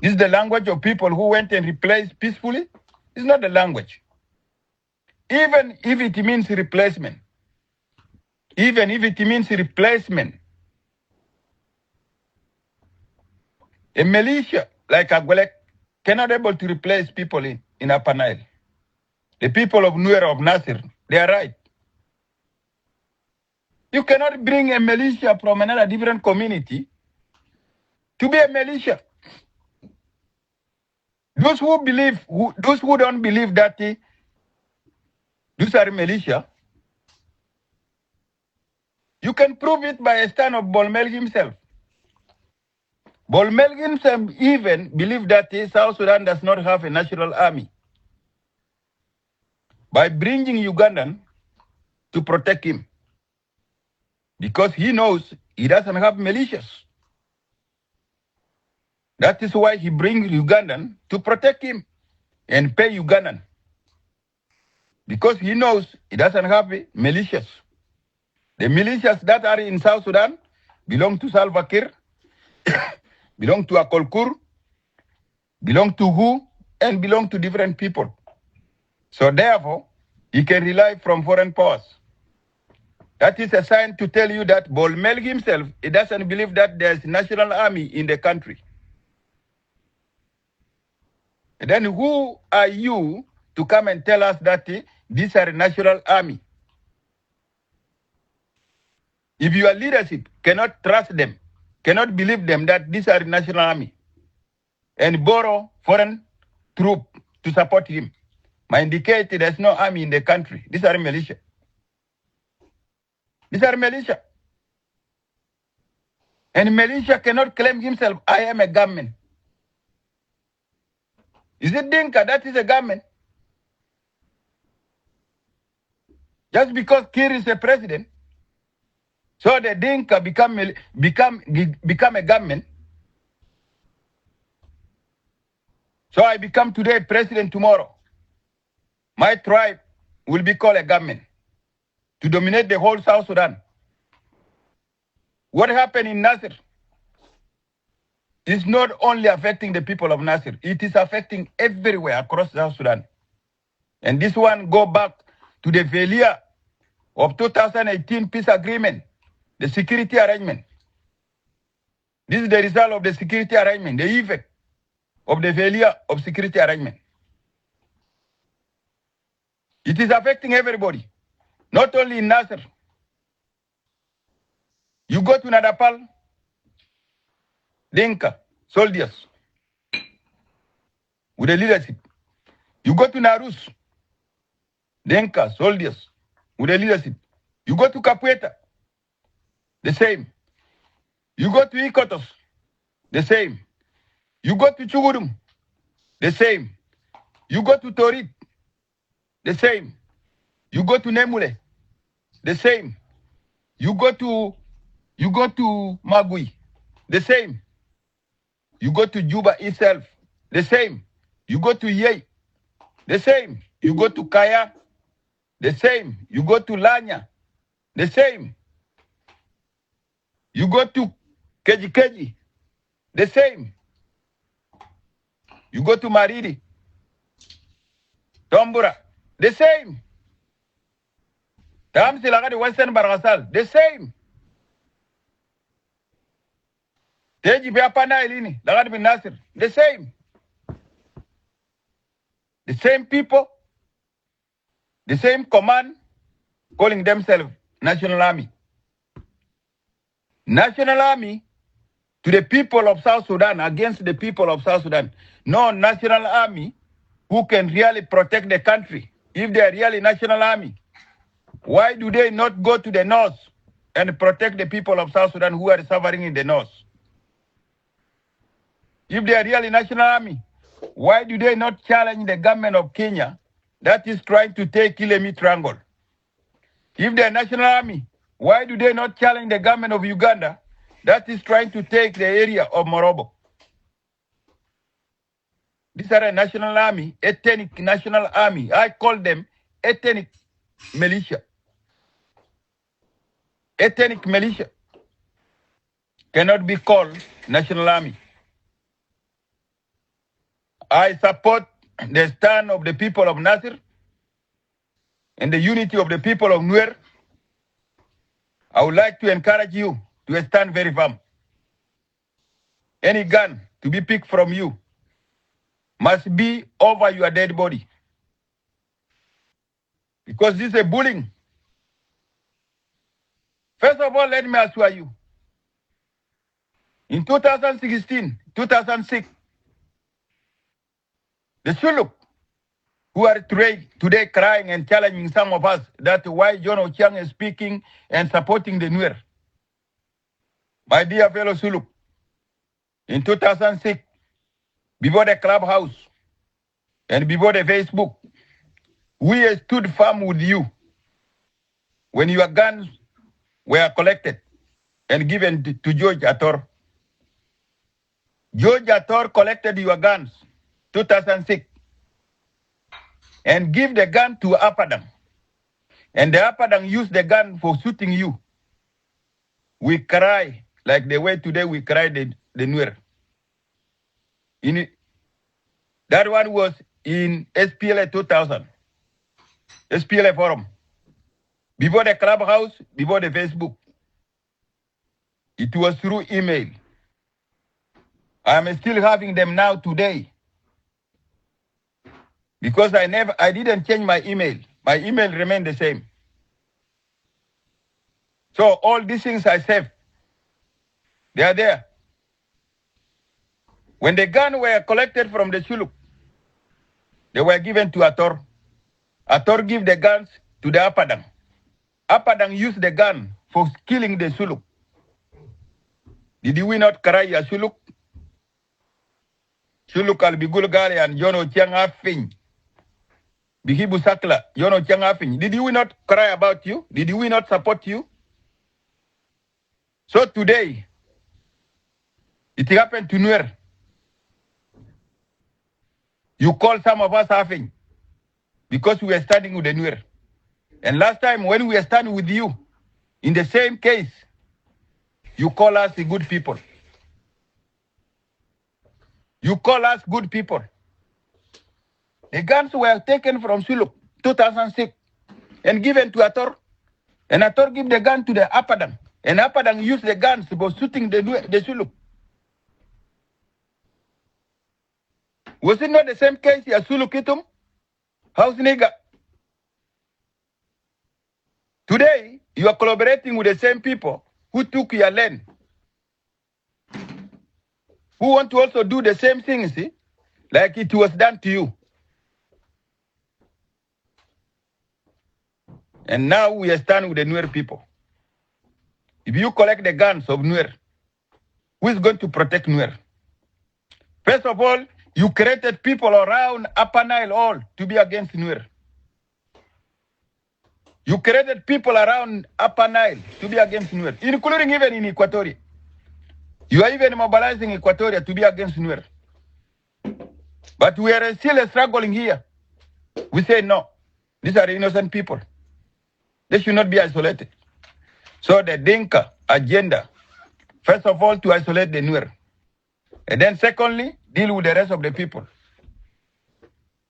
This is the language of people who went and replaced peacefully. It's not the language. Even if it means replacement, even if it means replacement, a militia like Agwelek cannot able to replace people in Upper Nile. The people of Nuer of Nasir, they are right. You cannot bring a militia from another different community to be a militia. Those who believe, those who don't believe that those are militia, you can prove it by a stand of Bolmel himself. Bolmel himself even believed that South Sudan does not have a national army. By bringing Ugandan to protect him. Because he knows he doesn't have militias. That is why he brings Ugandan to protect him and pay Ugandan. Because he knows he doesn't have militias. The militias that are in South Sudan belong to Salva Kiir, belong to Akolkur, belong to who, and belong to different people. So therefore, he can rely from foreign powers. That is a sign to tell you that Bolmel himself, he doesn't believe that there's a national army in the country. And then who are you to come and tell us that these are a national army? If your leadership cannot trust them, cannot believe them that these are a national army, and borrow foreign troops to support him, might indicate there's no army in the country. These are militia. These are militia. And militia cannot claim himself, I am a government. Is it Dinka that is a government? Just because Kir is a president, so the Dinka become a government. So I become today president tomorrow. My tribe will be called a government to dominate the whole South Sudan. What happened in Nasir is not only affecting the people of Nasir, it is affecting everywhere across South Sudan. And this one go back to the failure of 2018 peace agreement, the security arrangement. This is the result of the security arrangement, the effect of the failure of security arrangement. It is affecting everybody, not only in Nasser. You go to Nadapal, Dinka, soldiers, with the leadership. You go to Narus, Dinka, soldiers, with the leadership. You go to Capueta, the same. You go to Ikotos, the same. You go to Chugudum, the same. You go to Torit, the same. You go to Nemule, the same. You go to Magui, the same. You go to Juba itself, the same. You go to Yei, the same. You go to Kaya, the same. You go to Lanya, the same. You go to Keji, the same. You go to Maridi, Tombura, the same. Tamsi Lagadi Western Bargasal, the same. Teji Biapana Ilini, Lagadi bin Nasir, the same. The same people, the same command, calling themselves National Army. National Army to the people of South Sudan, against the people of South Sudan. No National Army who can really protect the country. If they are really National Army, why do they not go to the north and protect the people of South Sudan who are suffering in the north? If they are really National Army, why do they not challenge the government of Kenya that is trying to take Kilemi Triangle? If they are National Army, why do they not challenge the government of Uganda that is trying to take the area of Morobo? These are a national army, ethnic national army. I call them ethnic militia. Ethnic militia cannot be called national army. I support the stand of the people of Nasir and the unity of the people of Nuer. I would like to encourage you to stand very firm. Any gun to be picked from you must be over your dead body. Because this is a bullying. First of all, let me assure you, in 2016, 2006, the Shuluk, who are today crying and challenging some of us that why John Ochiang is speaking and supporting the Nuer. My dear fellow Shuluk, in 2006, before the clubhouse and before the Facebook, we stood firm with you when your guns were collected and given to George Ator. George Ator collected your guns, 2006, and give the gun to Apadang. And the Apadang used the gun for shooting you. We cry like the way today we cry the Nuer. That one was in SPLA 2000, SPLA forum. Before the clubhouse, before the Facebook. It was through email. I'm still having them now today. Because I didn't change my email. My email remained the same. So all these things I saved, they are there. When the guns were collected from the Shuluk, they were given to Ator. Ator gave the guns to the Apadang. Apadang used the gun for killing the Shuluk. Did we not cry a Shuluk? Shuluk al-Bigulgari and John Ochiang Afin. Bihibu Sakla, John Ochiang Afin. Did we not cry about you? Did we not support you? So today, it happened to Nuer. You call some of us Afin because we are standing with the Nuer. And last time when we are standing with you, in the same case, you call us the good people. You call us good people. The guns were taken from Shuluk, 2006, and given to Ator. And Ator gave the gun to the Apadang. And Apadang used the guns for shooting the Shuluk. Was it not the same case as Shuluk Itum? House nigger. Today, you are collaborating with the same people who took your land, who want to also do the same thing, see, like it was done to you. And now we are standing with the Nuer people. If you collect the guns of Nuer, who is going to protect Nuer? First of all, you created people around Upper Nile all to be against Nuer. You created people around Upper Nile to be against Nuer, including even in Equatoria. You are even mobilizing Equatoria to be against Nuer. But we are still struggling here. We say no. These are innocent people. They should not be isolated. So the Dinka agenda, first of all, to isolate the Nuer. And then secondly, deal with the rest of the people.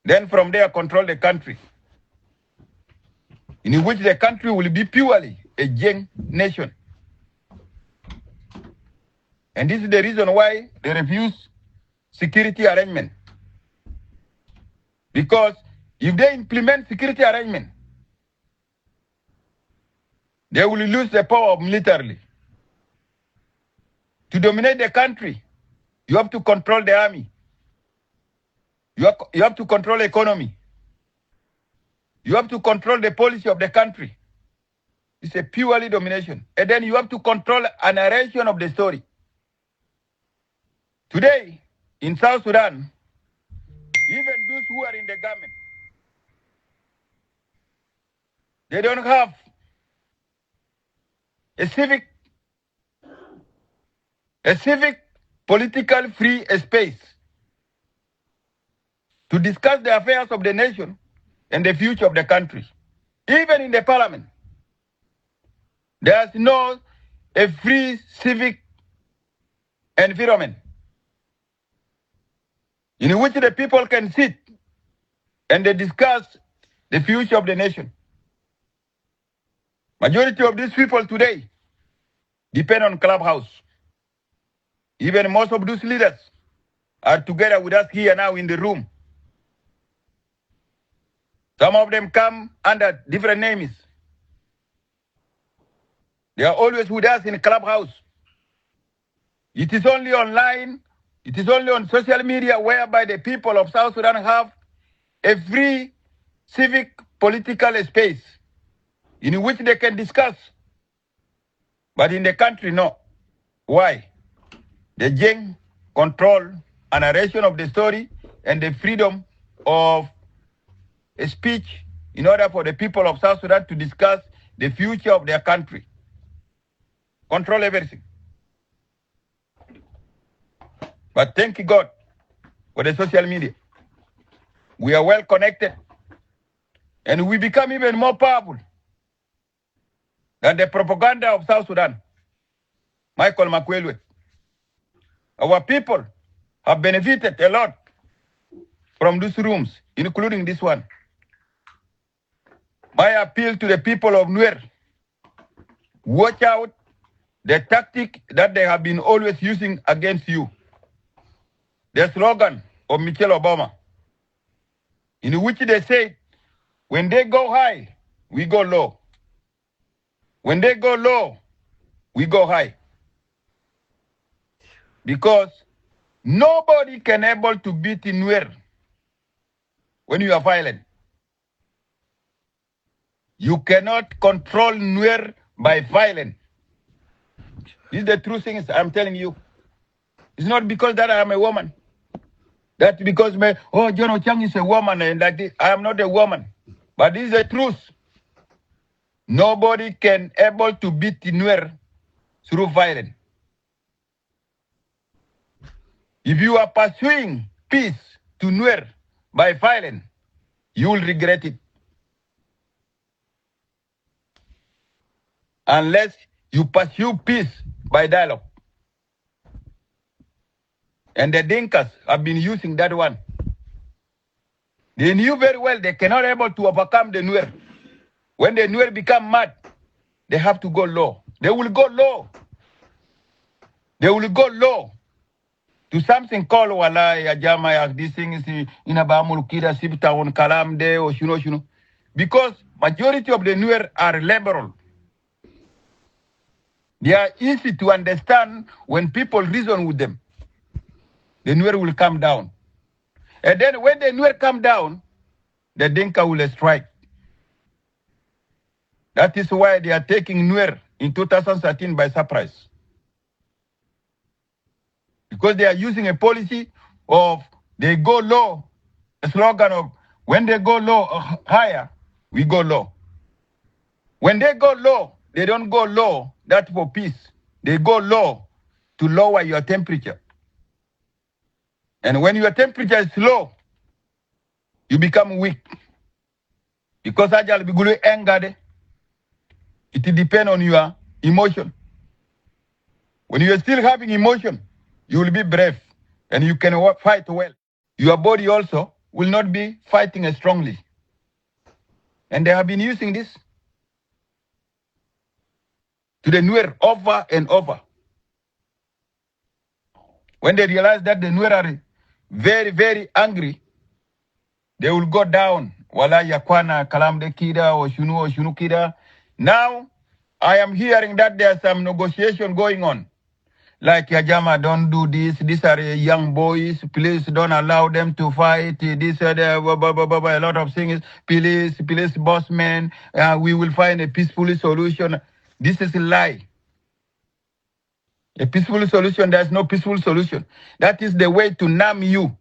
Then from there, control the country, in which the country will be purely a Jeng nation. And this is the reason why they refuse security arrangement. Because if they implement security arrangement, they will lose the power of militarily. To dominate the country, you have to control the army. You have to control the economy. You have to control the policy of the country. It's a purely domination. And then you have to control a narration of the story. Today, in South Sudan, even those who are in the government, they don't have a civic political free space to discuss the affairs of the nation and the future of the country. Even in the parliament, there's no a free civic environment. in which the people can sit and they discuss the future of the nation. Majority of these people today depend on Clubhouse. Even most of those leaders are together with us here now in the room. Some of them come under different names. They are always with us in Clubhouse. It is only online, it is only on social media whereby the people of South Sudan have a free civic political space in which they can discuss. But in the country, no. Why? The Jeng control a narration of the story and the freedom of speech in order for the people of South Sudan to discuss the future of their country. Control everything. But thank God for the social media. We are well connected and we become even more powerful than the propaganda of South Sudan. Michael Makwelwe. Our people have benefited a lot from these rooms, including this one. My appeal to the people of Nuer, watch out the tactic that they have been always using against you. The slogan of Michelle Obama, in which they say, when they go high, we go low. When they go low, we go high. Because nobody can able to beat Nuer when you are violent. You cannot control Nuer by violence. This is the true thing I'm telling you. It's not because that I am a woman. That's because John Ochang is a woman and like this. I am not a woman. But this is the truth. Nobody can able to beat Nuer through violence. If you are pursuing peace to Nuer by violence, you will regret it. Unless you pursue peace by dialogue. And the Dinkas have been using that one. They knew very well they cannot able to overcome the Nuer. When the Nuer become mad, they have to go low. They will go low. They will go low to something called Walai, Ajama, these things in Abamulukida, Sipta, on Kalamde, or Shuno. Because majority of the Nuer are liberal. They are easy to understand when people reason with them. The Nuer will come down. And then when the Nuer come down, the Dinka will strike. That is why they are taking Nuer in 2013 by surprise. Because they are using a policy of they go low, a slogan of when they go low higher, we go low. When they go low, they don't go low, that's for peace. They go low to lower your temperature. And when your temperature is low, you become weak. Because ajal bigulu anger, it depends on your emotion. When you are still having emotion, you will be brave and you can fight well. Your body also will not be fighting strongly. And they have been using this to the Nuer over and over. When they realize that the Nuer are very, very angry, they will go down. Wala yakwana kalamde kida or shunu kida. Now, I am hearing that there's some negotiation going on. Like Yajama, don't do this. These are young boys. Please don't allow them to fight. This a lot of things. Please, boss man. We will find a peaceful solution. This is a lie. A peaceful solution, there's no peaceful solution. That is the way to numb you.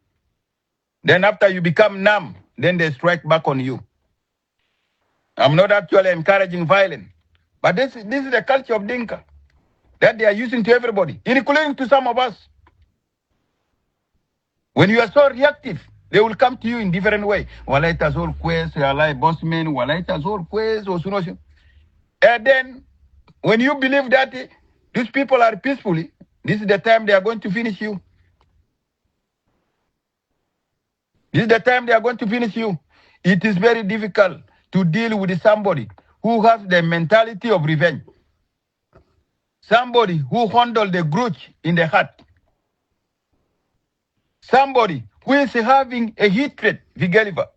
Then after you become numb, then they strike back on you. I'm not actually encouraging violence. But this is the culture of Dinka that they are using to everybody, including to some of us. When you are so reactive, they will come to you in different way. Walaitas all quest, walai bossmen, walaitas all quest, or sunoshin. And then, when you believe that these people are peacefully, this is the time they are going to finish you. This is the time they are going to finish you. It is very difficult to deal with somebody who has the mentality of revenge. Somebody who handles the grudge in the heart. Somebody who is having a hatred, Vigeliva.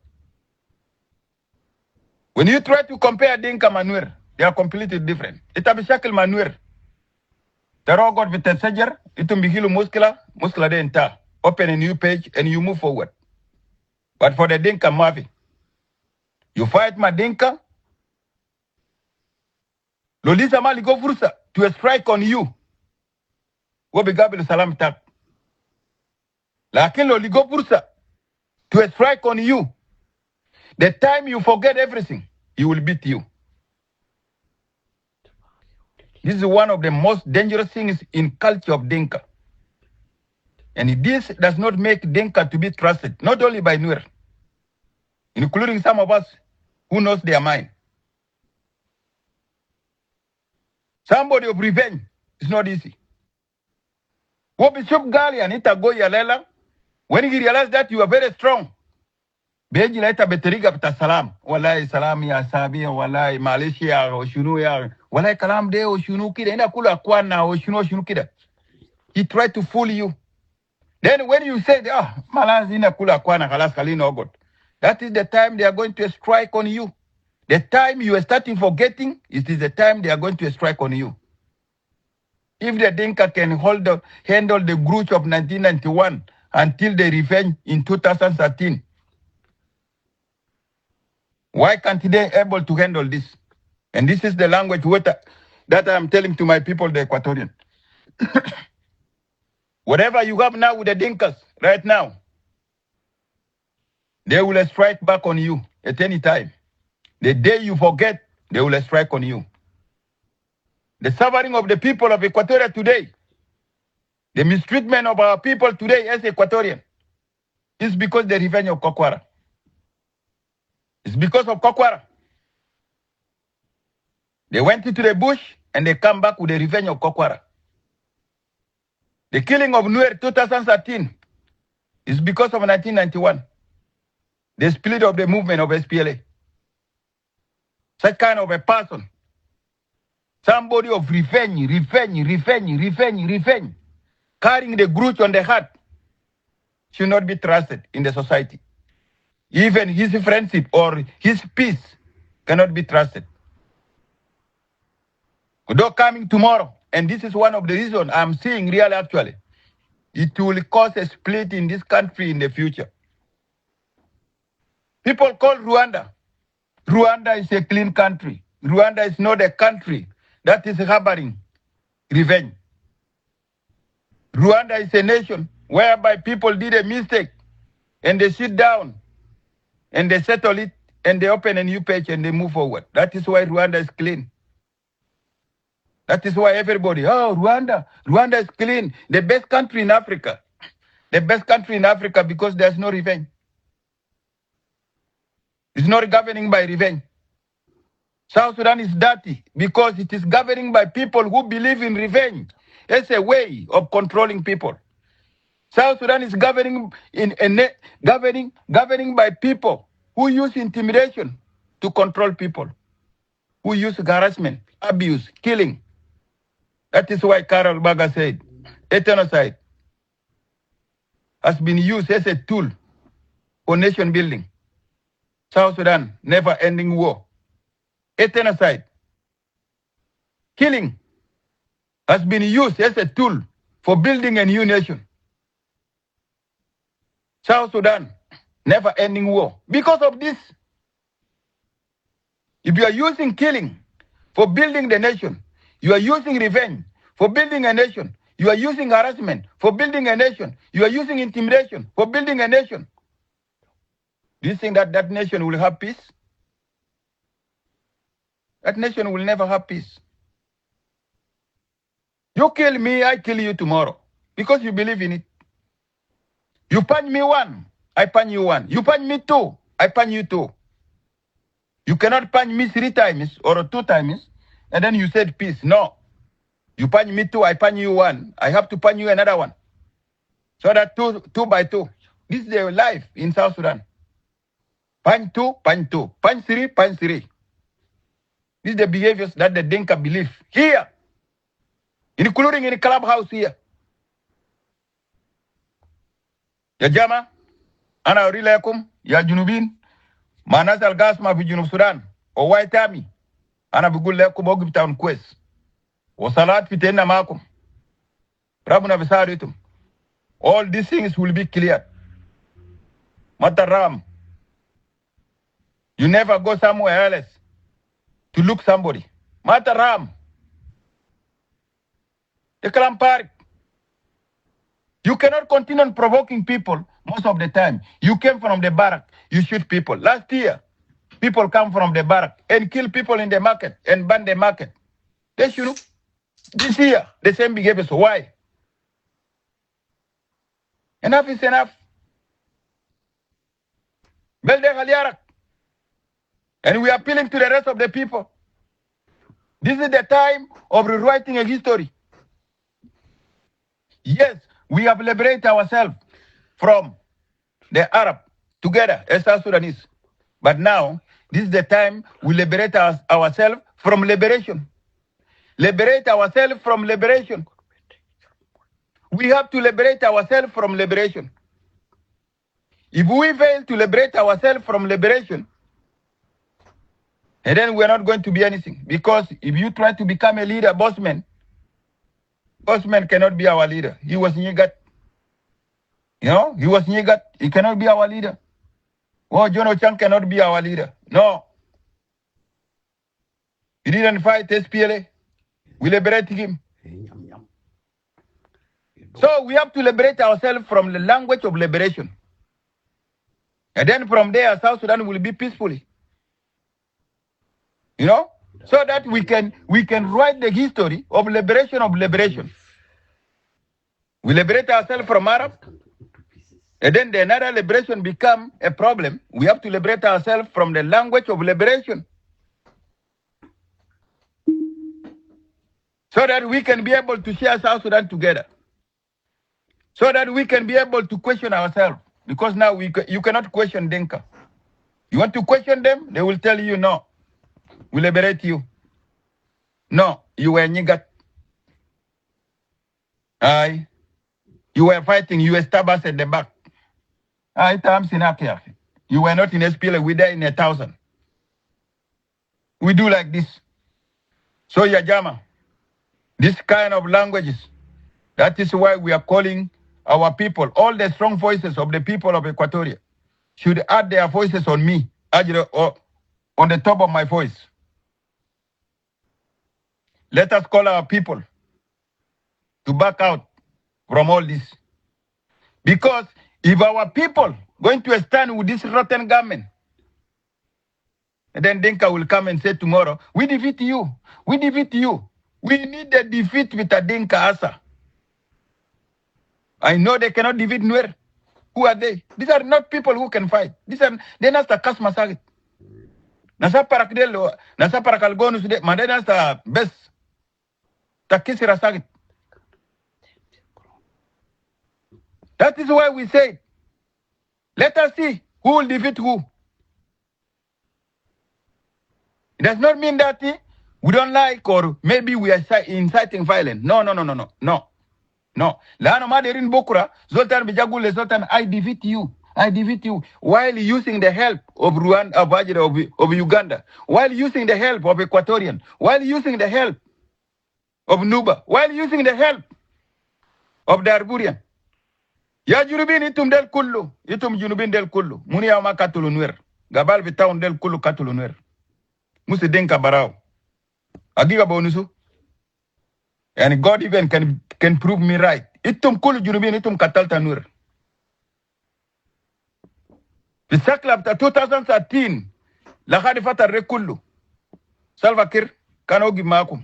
When you try to compare Dinka Manuer, they are completely different. Itabishakil Manuer. The rogot with the sajar, itumbihilu muskla de enta. Open a new page and you move forward. But for the Dinka Mavi, you fight my Dinka, Lolisa Mali go fursa to a strike on you. Wobi Gabil Salam tap. Lakin Loli go fursa to a strike on you. The time you forget everything, he will beat you. This is one of the most dangerous things in culture of Dinka. And this does not make Dinka to be trusted, not only by Nuer, including some of us who knows their mind. Somebody of revenge is not easy. Wobishop Gali and Itago Yalela, when he realized that you are very strong, Beji laita beteriga pita salam. Walai salam ya sabi, walai Malaysia, o shunu ya, walai kalam de o shunu kida. Ina kula kwana o shunu kida. He tried to fool you. Then when you say, Malaz ina kula kwana kalas kalino ogot. That is the time they are going to strike on you. The time you are starting forgetting, it is the time they are going to strike on you. If the Dinka can handle the grudge of 1991 until the revenge in 2013, why can't they able to handle this? And this is the language that I'm telling to my people, the Equatorian. Whatever you have now with the Dinkas right now, they will strike back on you at any time. The day you forget, they will strike on you. The suffering of the people of Equatoria today, the mistreatment of our people today as Equatorian, is because the revenge of Kokwara. It's because of Kokwara. They went into the bush and they come back with the revenge of Kokwara. The killing of Nuer 2013 is because of 1991. The split of the movement of SPLA. Such kind of a person, somebody of revenge, carrying the grudge on the heart, should not be trusted in the society. Even his friendship or his peace cannot be trusted. Although coming tomorrow, and this is one of the reasons I'm seeing really actually, it will cause a split in this country in the future. People call Rwanda. Rwanda is a clean country. Rwanda is not a country that is harboring revenge. Rwanda is a nation whereby people did a mistake and they sit down and they settle it and they open a new page and they move forward. That is why Rwanda is clean. That is why everybody, Rwanda is clean. The best country in Africa. The best country in Africa because there's no revenge. It's not governing by revenge. South Sudan is dirty because it is governing by people who believe in revenge. It's a way of controlling people. South Sudan is governing by people who use intimidation to control people, who use harassment, abuse, killing. That is why Carol Baga said, ethnocide has been used as a tool for nation building. South Sudan, never-ending war. Ethnocide, killing, has been used as a tool for building a new nation. South Sudan, never-ending war. Because of this, if you are using killing for building the nation, you are using revenge for building a nation, you are using harassment for building a nation, you are using intimidation for building a nation, do you think that that nation will have peace? That nation will never have peace. You kill me, I kill you tomorrow because you believe in it. You punch me one, I punch you one. You punch me two, I punch you two. You cannot punch me 3 times or 2 times and then you said peace. No. You punch me two, I punch you one. I have to punch you another one. So that two by two. This is their life in South Sudan. Punch 2, punch 2. Punch 3, punch 3. These are the behaviors that the Dinka believe here, including in the clubhouse here. Ya jama, ana urilakum, ya junubin, manas al-gasma fi junub Sudan, o white army, ana bigul lakum ogib town quest. Wasalat fitenna makum. Rabuna bisaritum. All these things will be cleared. Mataram. You never go somewhere else to look somebody. Mataram. The Kalampari. You cannot continue provoking people most of the time. You came from the barrack, you shoot people. Last year, people come from the barrack and kill people in the market and ban the market. They should. This year, the same behavior. So why? Enough is enough. Belde Khaliarak. And we are appealing to the rest of the people. This is the time of rewriting a history. Yes, we have liberated ourselves from the Arab together as South Sudanese. But now, this is the time we liberate ourselves from liberation. Liberate ourselves from liberation. We have to liberate ourselves from liberation. If we fail to liberate ourselves from liberation, and then we're not going to be anything. Because if you try to become a leader, Bossman cannot be our leader. He was Nyigat. You know, he was Nyigat. He cannot be our leader. Oh, John Ochang cannot be our leader. No. He didn't fight SPLA. We liberated him. So we have to liberate ourselves from the language of liberation. And then from there, South Sudan will be peacefully. You know? So that we can write the history of liberation of liberation. We liberate ourselves from Arab. And then the another liberation become a problem. We have to liberate ourselves from the language of liberation. So that we can be able to share South Sudan together. So that we can be able to question ourselves. Because now you cannot question Dinka. You want to question them, they will tell you no. We liberate you. No, you were Nyigat. Aye. You were fighting, you were stabbed us at the back. Aye, you were not in SPLA, we died in 1,000. We do like this. So Yajama, this kind of languages, that is why we are calling our people, all the strong voices of the people of Equatoria, should add their voices on me, or on the top of my voice. Let us call our people to back out from all this. Because if our people going to stand with this rotten government, and then Dinka will come and say tomorrow, we defeat you, we defeat you. We need a defeat with a Dinka Asa. I know they cannot defeat Nuer. Who are they? These are not people who can fight. They're not the Kasmasagit. Nasa parakdelo, nasa parakalgonus de, madena sa best. Takisira sagit. That is why we say, let us see who will defeat who. It does not mean that we don't like or maybe we are inciting violence. No. No. Lano Maderin Bokura, Zoltan Bijagule Zoltan, I defeat you. While using the help of Rwanda, of Uganda, while using the help of Equatorian, while using the help of Nuba, while using the help of Darburian. Ya Junubin itum del kullu, itum Junubin del kullu. Muni ama katulu nuer. Gabal vitaun del kullu katulu nuer. Musi denka barao. Agiga bonusu. And God even can prove me right. Itum kullu Junubin itum katalta nuer. Bisakla after 2013, la khadi fata rekullu. Salva Kiir kan ogi makum.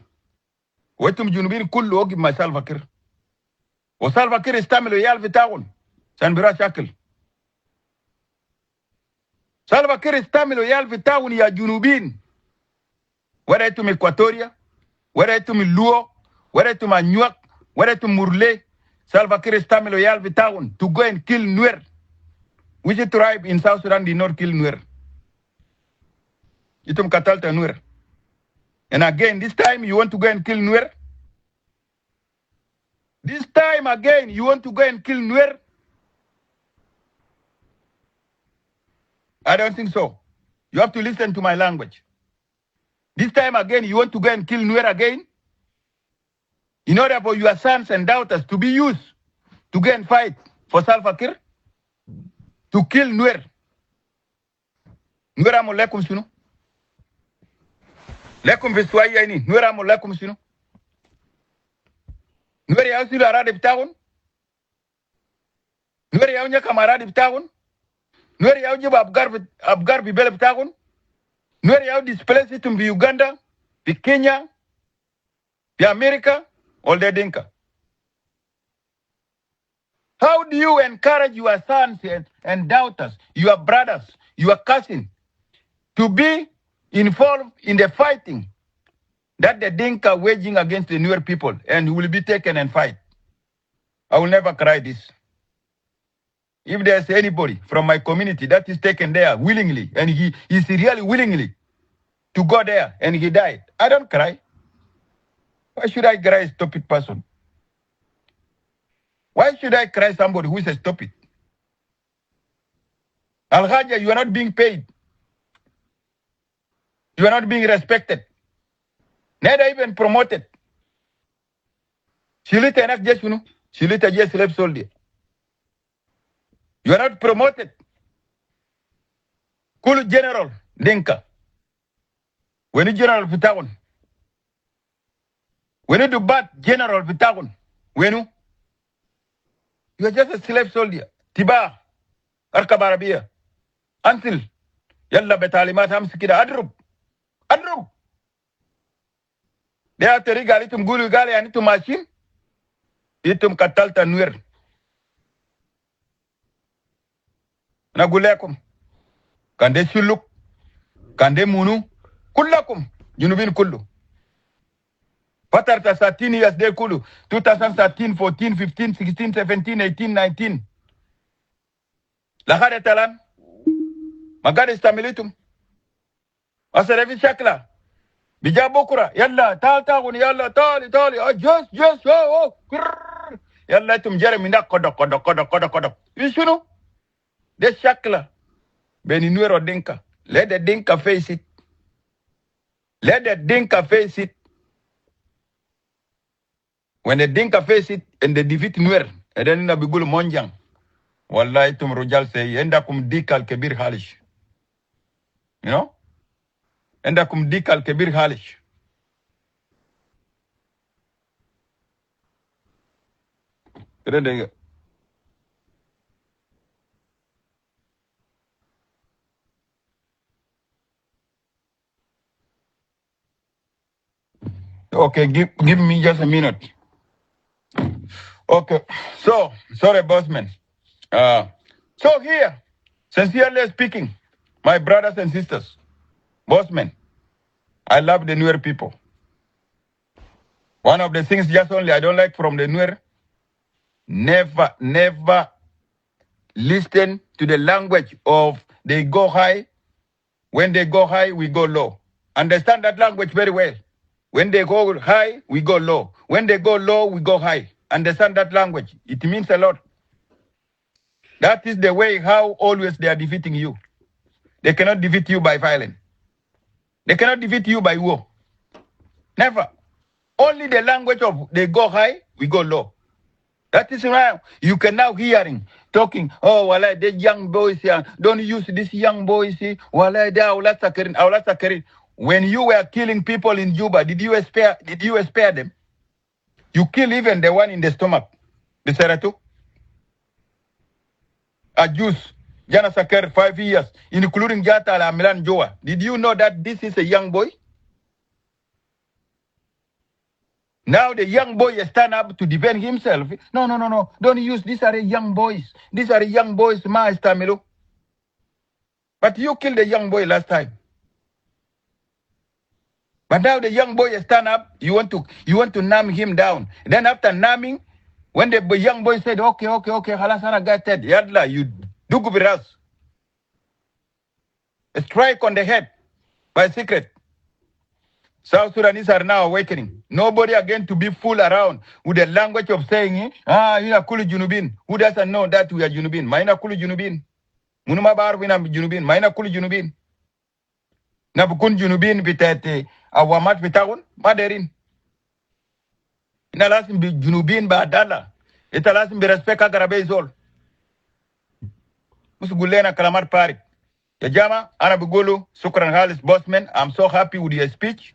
Wetum Junubin kullu ogi ma Salva Kiir. O Salva Kiir istamilo yal vitaun. Sanbira shakil. Salva Kiir istamilo yal vitaun ya Junubin. Whether itum Equatoria, whether itum Luo, whether itum Anyuak, whether itum Murle, Salva Kiir istamilo yal vitaun to go and kill Nuer. Which tribe in South Sudan did not kill Nuer? Itum katalta Nuer. And again, this time you want to go and kill Nuer? This time again, you want to go and kill Nuer? I don't think so. You have to listen to my language. This time again, you want to go and kill Nuer again? In order for your sons and daughters to be used to go and fight for Salva Kiir? To kill Nuer? Nuer amo lekum sunu? Lekum viswaya ini. Nuer amo lekum sunu? Nuer yao silu arade bitagun? Nuer yao nya kamarade bitagun? Nuer yao jiba abgar bibele bitagun? Nuer yao displace itum bi Uganda, bi Kenya, bi America, all the Dinka. How do you encourage your sons and daughters, your brothers, your cousins, to be involved in the fighting that the Dinka waging against the Nuer people and will be taken and fight? I will never cry this. If there's anybody from my community that is taken there willingly, and he is really willingly to go there and he died, I don't cry. Why should I cry a stupid person? Why should I cry somebody who is a stupid? Al-Haja, you are not being paid. You are not being respected. Neither even promoted. Shilita enak jesunu. Shilita jes slave soldier. You are not promoted. Kulu general, Dinka. When you general Vitagon. When you do bad general Vitagon. When you are just a slave soldier. Tiba. Arkab Arabia. Until. Yalla betalimat hamsikida. Adrub. Adrub. They have to regal itum gulu gali and itum machine. Itum katalta Nuer. Nagulekum. Kande suluk. Kande munu. Kullakum. Junubin kullu. Patarta 13 years de kulu. 2013, 14, 15, 16, 17, 18, 19. Lahade talan. Magade stamilitum. Asarevi shakla. Bija bokura. Yalla. Tal yalla. Tali. Oh, just. Oh. Krrr. Yalla tum jere minda kodok. Ishunu. De shakla. Beni Nuer Dinka. Let the Dinka face it. Let the Dinka face it. When the Dinka face it and they defeat Nuer, and then na bigulu monjang. Wallahi tum rujal say, enda kum dikal kebir halish. You know? Enda kum dikal kebir halish. Okay, give me just a minute. Okay, so, sorry, bossman. So here, sincerely speaking, my brothers and sisters, bossmen, I love the Nuer people. One of the things just only I don't like from the Nuer, never listen to the language of they go high. When they go high, we go low. Understand that language very well. When they go high, we go low. When they go low, we go high. Understand that language. It means a lot. That is the way how always they are defeating you. They cannot defeat you by violence. They cannot defeat you by war. Never. Only the language of they go high, we go low. That is why you can now hearing, talking, oh, well, the young boys here, don't use this young boys here, well, they are. When you were killing people in Juba, did you spare them? You kill even the one in the stomach, the Seratu. A Jews, Jana Sakar, 5 years, including Jata and Milan Joa. Did you know that this is a young boy? Now the young boy stand up to defend himself. No. Don't use, these are young boys. These are young boys, ma Estamilo. But you killed the young boy last time. But now the young boy stand up, you want to numb him down. Then after numbing, when the young boy said, okay, Halasana got dead, Yadla, you Dugu Biras. A strike on the head by secret. South Sudanese are now awakening. Nobody again to be fooled around with the language of saying, ina kulu Junubin. Who doesn't know that we are Junubin? Maina kulu Junubin. Munuma bar wina Junubin. Maina kulu Junubin. Na bukun Junubin bitete awamat bitawun maderin. Ina lasim bi Junubin ba adala. Ita lasim bi respect agarabe izol. Musugulena kalamat parik. Ya jama, ana bugulu, sukran halis bossman. I'm so happy with your speech.